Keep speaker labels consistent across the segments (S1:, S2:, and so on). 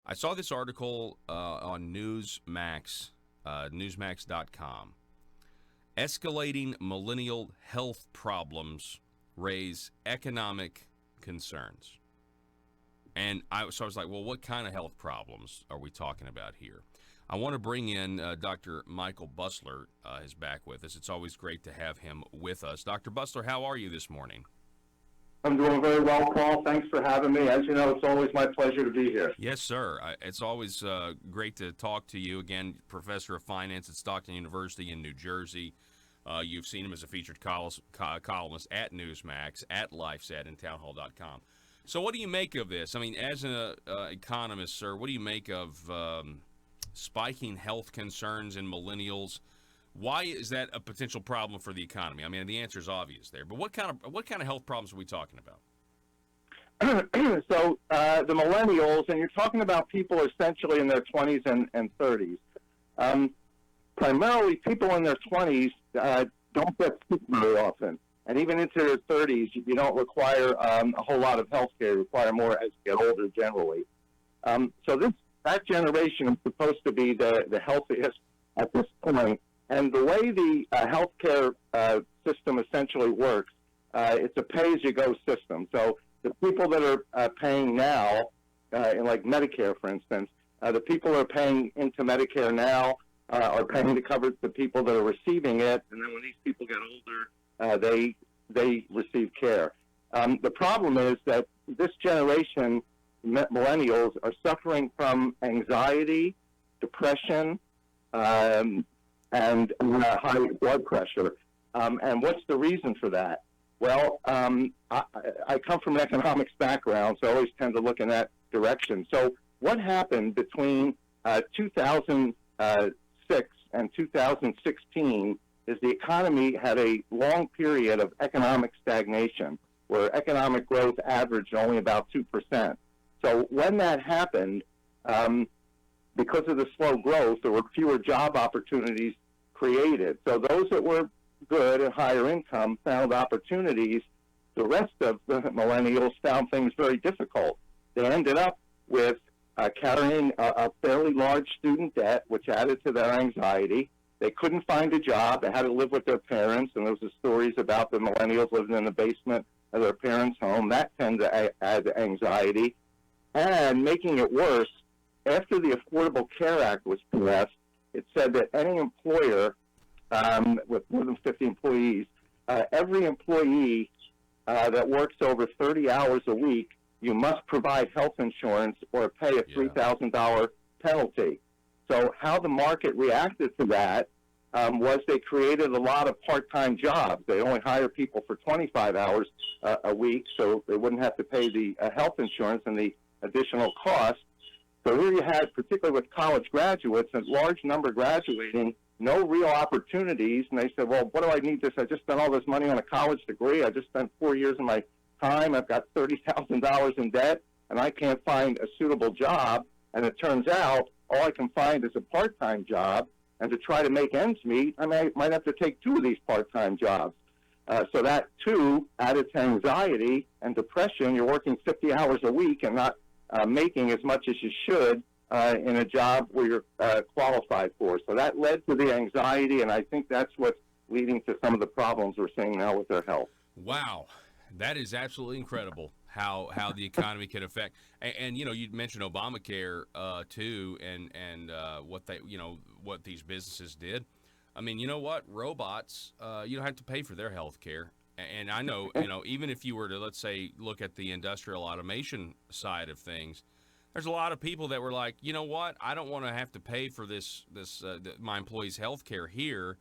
S1: I saw this article on Newsmax, newsmax.com. Escalating millennial health problems raise economic concerns. And so I was like, well, what kind of health problems are we talking about here? I want to bring in Dr. Michael Busler is back with us. It's always great to have him with us. Dr. Busler, how are you this morning?
S2: I'm doing very well, Paul. Thanks for having me. As you know, it's always my pleasure to be here.
S1: Yes, sir. It's always great to talk to you. Again, professor of finance at Stockton University in New Jersey. You've seen him as a featured columnist at Newsmax, at LifeSat, and townhall.com. So what do you make of this? I mean, as an economist, sir, what do you make of spiking health concerns in millennials? Why is that a potential problem for the economy? I mean, the answer is obvious there. But what kind of health problems are we talking about?
S2: So the millennials, and you're talking about people essentially in their 20s and 30s. Primarily, people in their 20s don't get sick very often. And even into their 30s, you don't require a whole lot of health care. You require more as you get older generally. So that generation is supposed to be the healthiest at this point. And the way the healthcare system essentially works, it's a pay-as-you-go system. So the people that are paying now, in like Medicare, for instance, the people that are paying into Medicare now are paying to cover the people that are receiving it. And then when these people get older, they receive care. The problem is that this generation, millennials, are suffering from anxiety, depression, and high blood pressure. And what's the reason for that? Well, I come from an economics background, so I always tend to look in that direction. So what happened between 2006 and 2016 is the economy had a long period of economic stagnation, where economic growth averaged only about 2%. So when that happened, because of the slow growth, there were fewer job opportunities created. So those that were good and higher income found opportunities. The rest of the millennials found things very difficult. They ended up with carrying a fairly large student debt, which added to their anxiety. They couldn't find a job. They had to live with their parents, and there was the stories about the millennials living in the basement of their parents' home. That tended to add anxiety. And making it worse, after the Affordable Care Act was passed, it said that any employer with more than 50 employees, every employee that works over 30 hours a week, you must provide health insurance or pay a $3,000 penalty. So how the market reacted to that was they created a lot of part-time jobs. They only hire people for 25 hours a week, so they wouldn't have to pay the health insurance and the additional cost. So here you had, particularly with college graduates, a large number graduating, no real opportunities, and they said, well, what do I need this? I just spent all this money on a college degree. I just spent 4 years of my time. I've got $30,000 in debt, and I can't find a suitable job. And it turns out all I can find is a part-time job, and to try to make ends meet, I might have to take 2 of these part-time jobs. So that, too, added to anxiety and depression. You're working 50 hours a week and not making as much as you should in a job where you're qualified for. So that led to the anxiety, and I think that's what's leading to some of the problems we're seeing now with their health.
S1: Wow. That is absolutely incredible how the economy can affect. And you know, you mentioned Obamacare too, and what these businesses did. I mean, you know what? Robots, you don't have to pay for their health care. And I know, even if you were to, let's say, look at the industrial automation side of things, there's a lot of people that were like, you know what? I don't want to have to pay for my employees' health care here.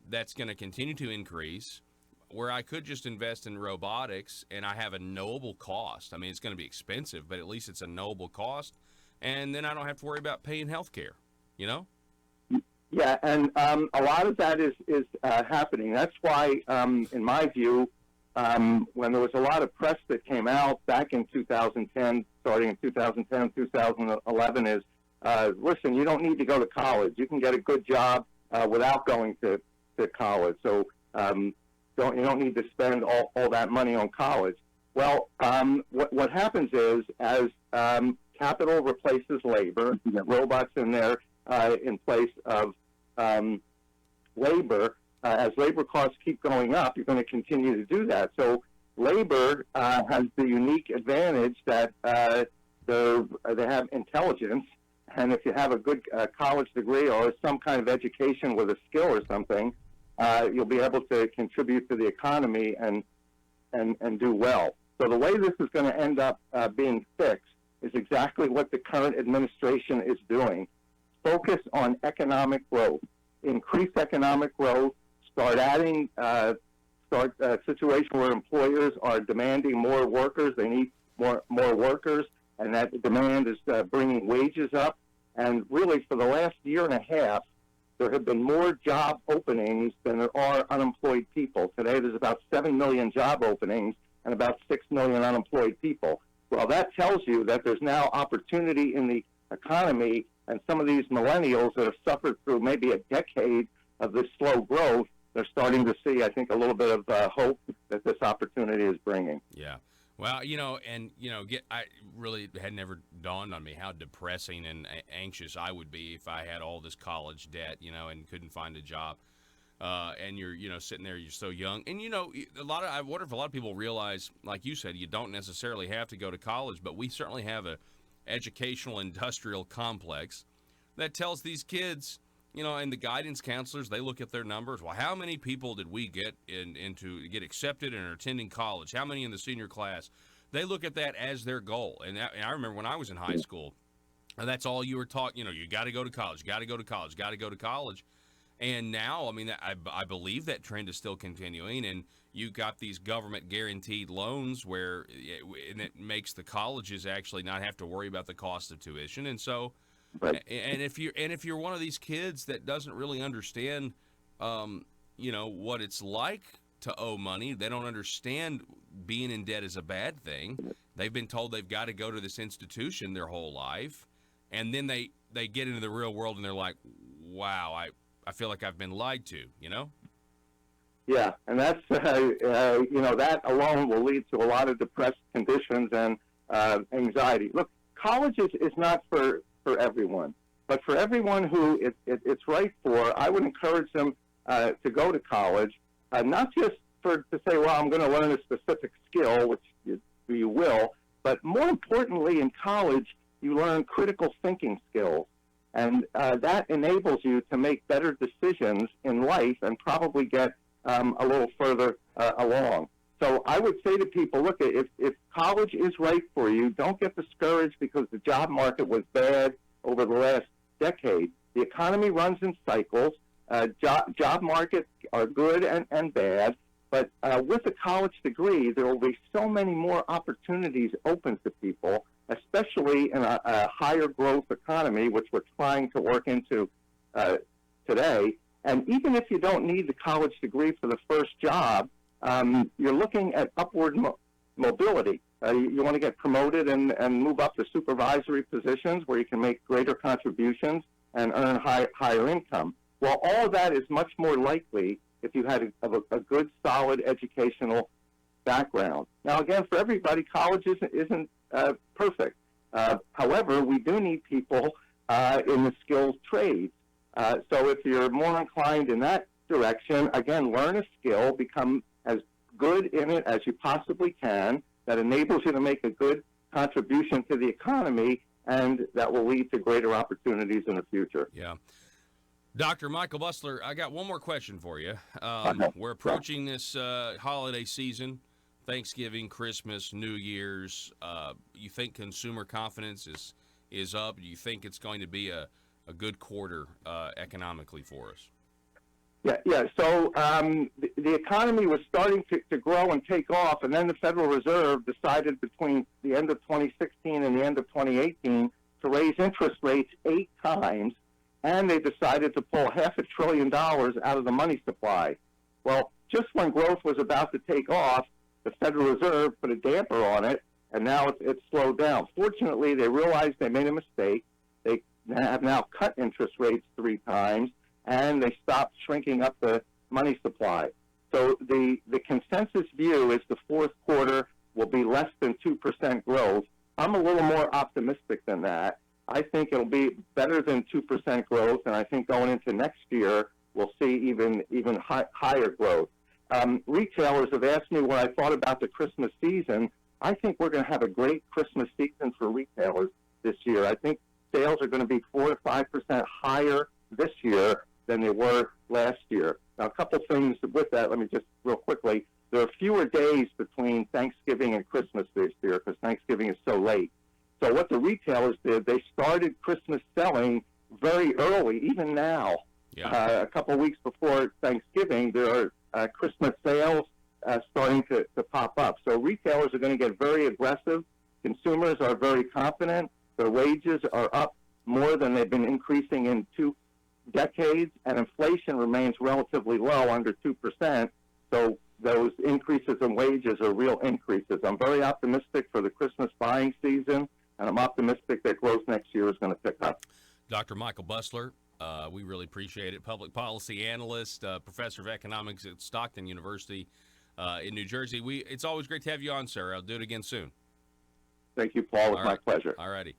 S1: That's going to continue to increase, where I could just invest in robotics and I have a knowable cost. I mean, it's going to be expensive, but at least it's a knowable cost. And then I don't have to worry about paying health care, Yeah,
S2: and a lot of that is happening. That's why, in my view, when there was a lot of press that came out back in 2010, starting in 2010, 2011, is, listen, you don't need to go to college. You can get a good job without going to college. So you don't need to spend all that money on college. Well, what happens is, as capital replaces labor. You get robots in there in place of labor. As labor costs keep going up, you're going to continue to do that. So labor has the unique advantage that they have intelligence, and if you have a good college degree or some kind of education with a skill or something, you'll be able to contribute to the economy and do well. So the way this is going to end up being fixed is exactly what the current administration is doing. Focus on economic growth, increase economic growth, start adding, start a situation where employers are demanding more workers. They need more workers, and that demand is bringing wages up. And really, for the last year and a half, there have been more job openings than there are unemployed people. Today, there's about 7 million job openings and about 6 million unemployed people. Well, that tells you that there's now opportunity in the economy, and some of these millennials that have suffered through maybe a decade of this slow growth, they're starting to see, I think, a little bit of hope that this opportunity is bringing.
S1: Yeah. Well, I really had never dawned on me how depressing and anxious I would be if I had all this college debt, and couldn't find a job. And you're, sitting there, you're so young. And, I wonder if a lot of people realize, like you said, you don't necessarily have to go to college, but we certainly have a educational industrial complex that tells these kids, and the guidance counselors, they look at their numbers. Well, how many people did we get into get accepted and are attending college? How many in the senior class? They look at that as their goal. And I remember when I was in high school, and that's all you were taught. You got to go to college, got to go to college, got to go to college. And now, I believe that trend is still continuing, and you got these government guaranteed loans and it makes the colleges actually not have to worry about the cost of tuition. And so,
S2: Right.
S1: and if you're one of these kids that doesn't really understand, what it's like to owe money, they don't understand being in debt is a bad thing. They've been told they've got to go to this institution their whole life, and then they get into the real world and they're like, wow, I feel like I've been lied to,
S2: Yeah, and that's, that alone will lead to a lot of depressed conditions and anxiety. Look, college is not for everyone, but for everyone who it's right for, I would encourage them to go to college, not just to say, well, I'm going to learn a specific skill, which you will, but more importantly, in college, you learn critical thinking skills. And that enables you to make better decisions in life and probably get a little further along. So I would say to people, look, if college is right for you, don't get discouraged because the job market was bad over the last decade. The economy runs in cycles. Job markets are good and bad. But with a college degree, there will be so many more opportunities open to people, especially in a higher growth economy, which we're trying to work into today. And even if you don't need the college degree for the first job, you're looking at upward mobility. You want to get promoted and move up to supervisory positions where you can make greater contributions and earn higher income. Well, all of that is much more likely if you had a good, solid educational background. Now, again, for everybody, college isn't perfect. However, we do need people in the skilled trades. So if you're more inclined in that direction, again, learn a skill, become as good in it as you possibly can. That enables you to make a good contribution to the economy, and that will lead to greater opportunities in the future.
S1: Yeah. Dr. Michael Busler, I got one more question for you. We're approaching this holiday season, Thanksgiving, Christmas, New Year's. You think consumer confidence is up? Do you think it's going to be a good quarter economically for us?
S2: Yeah. So the economy was starting to grow and take off, and then the Federal Reserve decided between the end of 2016 and the end of 2018 to raise interest rates 8 times, and they decided to pull $500 billion out of the money supply. Well, just when growth was about to take off, the Federal Reserve put a damper on it, and now it's slowed down. Fortunately, they realized they made a mistake. They have now cut interest rates 3 times, and they stopped shrinking up the money supply. So the consensus view is the fourth quarter will be less than 2% growth. I'm a little more optimistic than that. I think it'll be better than 2% growth, and I think going into next year, we'll see even higher growth. Retailers have asked me what I thought about the Christmas season. I think we're going to have a great Christmas season for retailers this year. I think sales are going to be 4 to 5% higher this year than they were last year. Now, a couple things with that. Let me just real quickly. There are fewer days between Thanksgiving and Christmas this year because Thanksgiving is so late. So what the retailers did, they started Christmas selling very early, even now.
S1: Yeah.
S2: A couple of weeks before Thanksgiving, there are Christmas sales starting to pop up. So retailers are going to get very aggressive. Consumers are very confident. Their wages are up more than they've been increasing in 2 decades, and inflation remains relatively low, under 2%. So those increases in wages are real increases. I'm very optimistic for the Christmas buying season, and I'm optimistic that growth next year is going to pick up.
S1: Dr. Michael Busler, we really appreciate it. Public policy analyst, professor of economics at Stockton University in New Jersey. It's always great to have you on, sir. I'll do it again soon.
S2: Thank you, Paul. It's my pleasure.
S1: All righty.